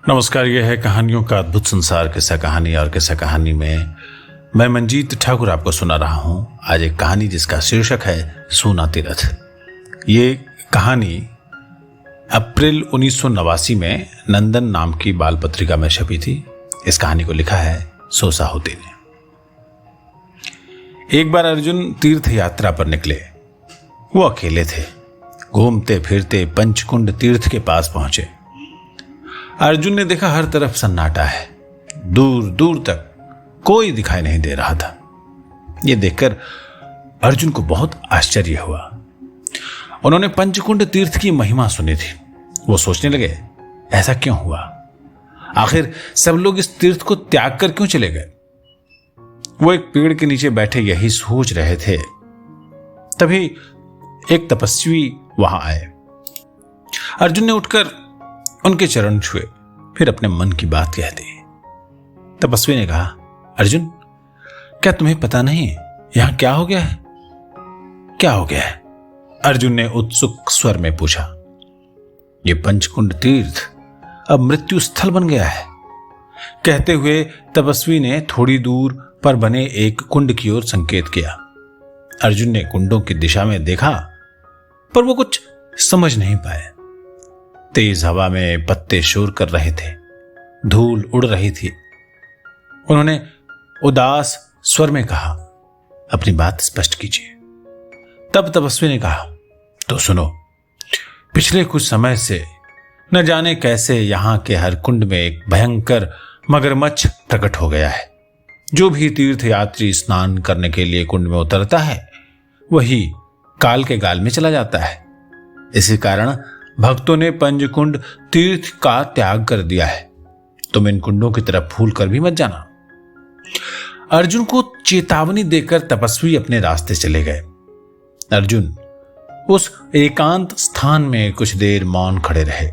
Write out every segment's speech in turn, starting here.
नमस्कार। यह है कहानियों का अद्भुत संसार किस्सा कहानी, और किस्सा कहानी में मैं मंजीत ठाकुर आपको सुना रहा हूं आज एक कहानी जिसका शीर्षक है सोना तीर्थ। ये कहानी अप्रैल 1989 में नंदन नाम की बाल पत्रिका में छपी थी। इस कहानी को लिखा है सोसाहुती ने। एक बार अर्जुन तीर्थ यात्रा पर निकले। वो अकेले थे। घूमते फिरते पंचकुंड तीर्थ के पास पहुंचे। अर्जुन ने देखा हर तरफ सन्नाटा है। दूर दूर तक कोई दिखाई नहीं दे रहा था। यह देखकर अर्जुन को बहुत आश्चर्य हुआ। उन्होंने पंचकुंड तीर्थ की महिमा सुनी थी। वो सोचने लगे, ऐसा क्यों हुआ? आखिर सब लोग इस तीर्थ को त्याग कर क्यों चले गए? वो एक पेड़ के नीचे बैठे यही सोच रहे थे, तभी एक तपस्वी वहां आए। अर्जुन ने उठकर उनके चरण छुए, फिर अपने मन की बात कह दी। तपस्वी ने कहा, अर्जुन, क्या तुम्हें पता नहीं यहां क्या हो गया है? क्या हो गया है? अर्जुन ने उत्सुक स्वर में पूछा। ये पंचकुंड तीर्थ अब मृत्यु स्थल बन गया है। कहते हुए तपस्वी ने थोड़ी दूर पर बने एक कुंड की ओर संकेत किया। अर्जुन ने कुंडों की दिशा में देखा, पर वो कुछ समझ नहीं पाए। तेज हवा में पत्ते शोर कर रहे थे, धूल उड़ रही थी। उन्होंने उदास स्वर में कहा, अपनी बात स्पष्ट कीजिए। तब तपस्वी ने कहा, तो सुनो, पिछले कुछ समय से न जाने कैसे यहां के हर कुंड में एक भयंकर मगरमच्छ प्रकट हो गया है। जो भी तीर्थ यात्री स्नान करने के लिए कुंड में उतरता है, वही काल के गाल में चला जाता है। इसी कारण भक्तों ने पंचकुंड तीर्थ का त्याग कर दिया है। तुम इन कुंडों की तरफ भूल कर भी मत जाना। अर्जुन को चेतावनी देकर तपस्वी अपने रास्ते चले गए। अर्जुन उस एकांत स्थान में कुछ देर मौन खड़े रहे।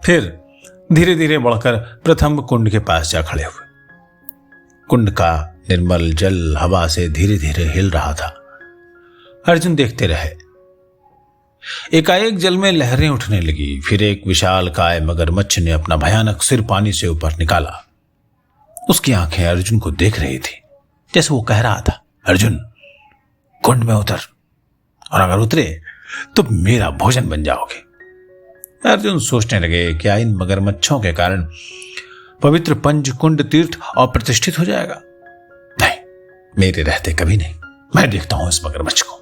फिर धीरे धीरे बढ़कर प्रथम कुंड के पास जा खड़े हुए। कुंड का निर्मल जल हवा से धीरे धीरे हिल रहा था। अर्जुन देखते रहे। एकाएक जल में लहरें उठने लगी। फिर एक विशाल काय मगरमच्छ ने अपना भयानक सिर पानी से ऊपर निकाला। उसकी आंखें अर्जुन को देख रही थी, जैसे वो कह रहा था, अर्जुन, कुंड में उतर, और अगर उतरे तो मेरा भोजन बन जाओगे। अर्जुन सोचने लगे, क्या इन मगरमच्छों के कारण पवित्र पंचकुंड तीर्थ अप्रतिष्ठित हो जाएगा? नहीं, मेरे रहते कभी नहीं। मैं देखता हूं इस मगरमच्छ को।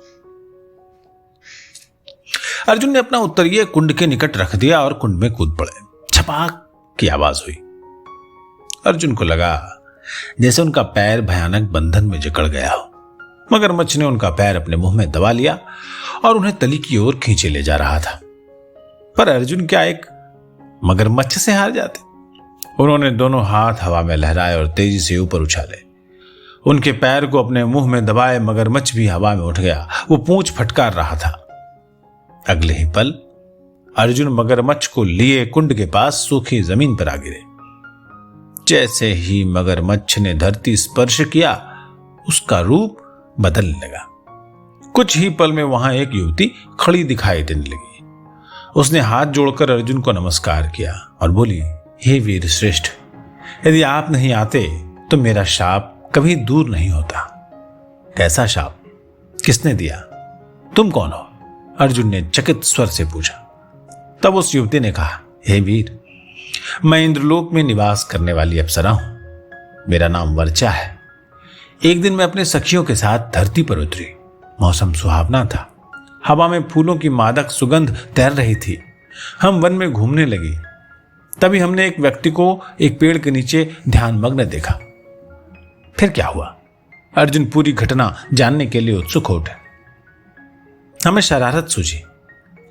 अर्जुन ने अपना उत्तरीय कुंड के निकट रख दिया और कुंड में कूद पड़े। छपाक की आवाज हुई। अर्जुन को लगा जैसे उनका पैर भयानक बंधन में जकड़ गया हो। मगरमच्छ ने उनका पैर अपने मुंह में दबा लिया और उन्हें तली की ओर खींचे ले जा रहा था। पर अर्जुन क्या एक मगरमच्छ से हार जाते? उन्होंने दोनों हाथ हवा में लहराए और तेजी से ऊपर उछाले। उनके पैर को अपने मुंह में दबाए मगरमच्छ भी हवा में उठ गया। वो पूंछ फटकार रहा था। अगले ही पल अर्जुन मगरमच्छ को लिए कुंड के पास सूखी जमीन पर आ गिरे। जैसे ही मगरमच्छ ने धरती स्पर्श किया, उसका रूप बदलने लगा। कुछ ही पल में वहां एक युवती खड़ी दिखाई देने लगी। उसने हाथ जोड़कर अर्जुन को नमस्कार किया और बोली, हे वीर श्रेष्ठ, यदि आप नहीं आते तो मेरा शाप कभी दूर नहीं होता। कैसा शाप? किसने दिया? तुम कौन हो? अर्जुन ने चकित स्वर से पूछा। तब उस युवती ने कहा, हे वीर, मैं इंद्रलोक में निवास करने वाली अप्सरा हूं। मेरा नाम वर्चा है। एक दिन मैं अपने सखियों के साथ धरती पर उतरी। मौसम सुहावना था। हवा में फूलों की मादक सुगंध तैर रही थी। हम वन में घूमने लगे। तभी हमने एक व्यक्ति को एक पेड़ के नीचे ध्यानमग्न देखा। फिर क्या हुआ? अर्जुन पूरी घटना जानने के लिए उत्सुक हो उठे। हमें शरारत सूझी।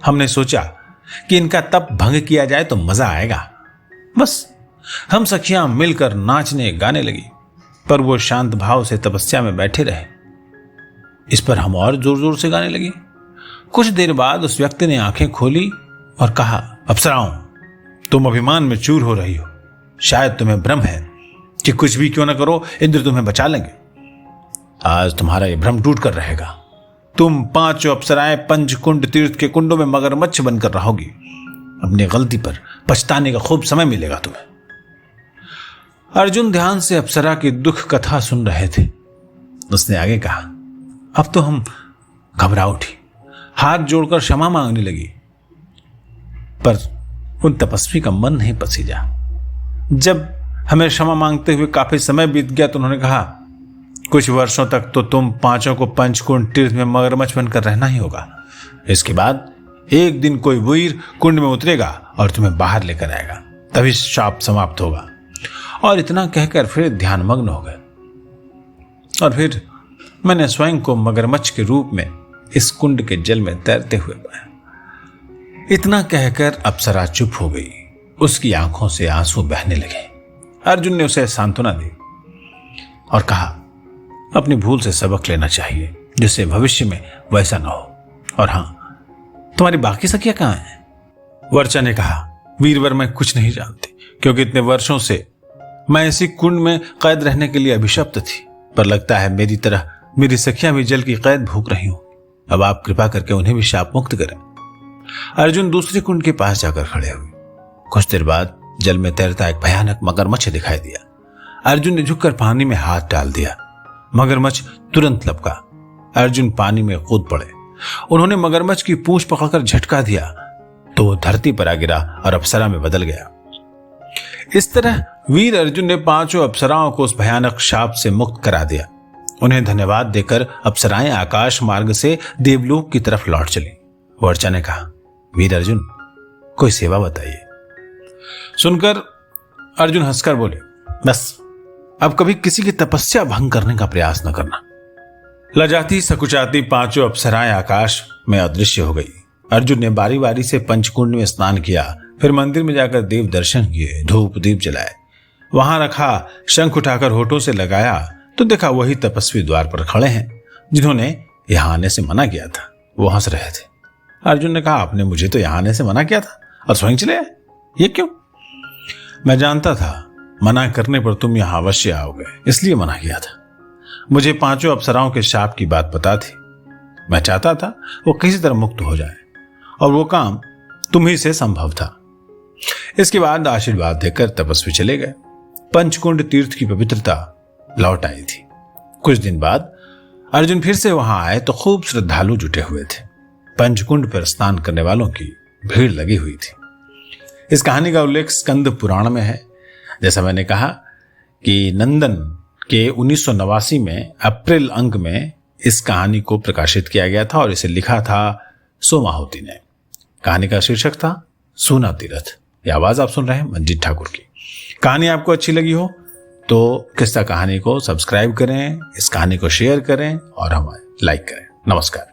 हमने सोचा कि इनका तप भंग किया जाए तो मजा आएगा। बस हम सखियां मिलकर नाचने गाने लगी, पर वो शांत भाव से तपस्या में बैठे रहे। इस पर हम और जोर जोर से गाने लगे। कुछ देर बाद उस व्यक्ति ने आंखें खोली और कहा, अप्सराओं, तुम अभिमान में चूर हो रही हो। शायद तुम्हें भ्रम है कि कुछ भी क्यों न करो, इंद्र तुम्हें बचा लेंगे। आज तुम्हारा यह भ्रम टूट कर रहेगा। तुम 5 अप्सराएं पंचकुंड तीर्थ के कुंडों में मगरमच्छ बनकर रहोगी अपनी गलती पर पछताने का खूब समय मिलेगा तुम्हें। अर्जुन ध्यान से अप्सरा की दुख कथा सुन रहे थे। उसने आगे कहा, अब तो हम घबरा उठी, हाथ जोड़कर क्षमा मांगने लगी, पर उन तपस्वी का मन नहीं पसीजा। जब हमें क्षमा मांगते हुए काफी समय बीत गया तो उन्होंने कहा, कुछ वर्षों तक तो तुम पांचों को पंचकुंड तीर्थ में मगरमच्छ बनकर रहना ही होगा। इसके बाद एक दिन कोई वीर कुंड में उतरेगा और तुम्हें बाहर लेकर आएगा, तभी शाप समाप्त होगा। और इतना कहकर फिर ध्यानमग्न हो गए। और फिर मैंने स्वयं को मगरमच्छ के रूप में इस कुंड के जल में तैरते हुए पाया। इतना कहकर अप्सरा चुप हो गई। उसकी आंखों से आंसू बहने लगे। अर्जुन ने उसे सांत्वना दी और कहा, अपनी भूल से सबक लेना चाहिए, जिससे भविष्य में वैसा न हो। और हां, तुम्हारी बाकी सखियां कहां हैं? वर्चा ने कहा, वीरवर मैं कुछ नहीं जानती, क्योंकि इतने वर्षों से मैं इसी कुंड में कैद रहने के लिए अभिशप्त थी, पर लगता है मेरी तरह मेरी सखियां भी जल की कैद भूख रही हूं। अब आप कृपा करके उन्हें भी शाप मुक्त करें। अर्जुन दूसरे कुंड के पास जाकर खड़े हुए। कुछ देर बाद जल में तैरता एक भयानक मगरमच्छ दिखाई दिया। अर्जुन ने झुककर पानी में हाथ डाल दिया। मगरमच्छ तुरंत लपका। अर्जुन पानी में कूद पड़े। उन्होंने मगरमच्छ की पूंछ पकड़कर झटका दिया तो वो धरती पर आ गिरा और अप्सरा में बदल गया। इस तरह वीर अर्जुन ने पांचों अप्सराओं को उस भयानक शाप से मुक्त करा दिया। उन्हें धन्यवाद देकर अप्सराएं आकाश मार्ग से देवलोक की तरफ लौट चली। वर्चा ने कहा, वीर अर्जुन, कोई सेवा बताइए। सुनकर अर्जुन हंसकर बोले, बस अब कभी किसी की तपस्या भंग करने का प्रयास न करना। लजाती सकुचाती पांचों अप्सराएं आकाश में अदृश्य हो गई। अर्जुन ने बारी बारी से पंचकुंड में स्नान किया, फिर मंदिर में जाकर देव दर्शन किए, धूप दीप जलाए। वहां रखा शंख उठाकर होठों से लगाया तो देखा वही तपस्वी द्वार पर खड़े हैं जिन्होंने यहां आने से मना किया था। वो हंस रहे थे। अर्जुन ने कहा, आपने मुझे तो यहां आने से मना किया था और स्वयं चले आए, ये क्यों? मैं जानता था मना करने पर तुम यहां अवश्य आओगे, इसलिए मना किया था। मुझे पांचों अप्सराओं के शाप की बात पता थी। मैं चाहता था वो किसी तरह मुक्त हो जाए और वो काम तुम ही से संभव था। इसके बाद आशीर्वाद देकर तपस्वी चले गए। पंचकुंड तीर्थ की पवित्रता लौट आई थी। कुछ दिन बाद अर्जुन फिर से वहां आए तो खूब श्रद्धालु जुटे हुए थे। पंचकुंड पर स्नान करने वालों की भीड़ लगी हुई थी। इस कहानी का उल्लेख स्कंद पुराण में है। जैसा मैंने कहा कि नंदन के 1989 में अप्रैल अंक में इस कहानी को प्रकाशित किया गया था और इसे लिखा था सोमाहुति ने। कहानी का शीर्षक था सूना तीरथ। यह आवाज आप सुन रहे हैं मंजीत ठाकुर की। कहानी आपको अच्छी लगी हो तो किस्सा कहानी को सब्सक्राइब करें, इस कहानी को शेयर करें और हमें लाइक करें। नमस्कार।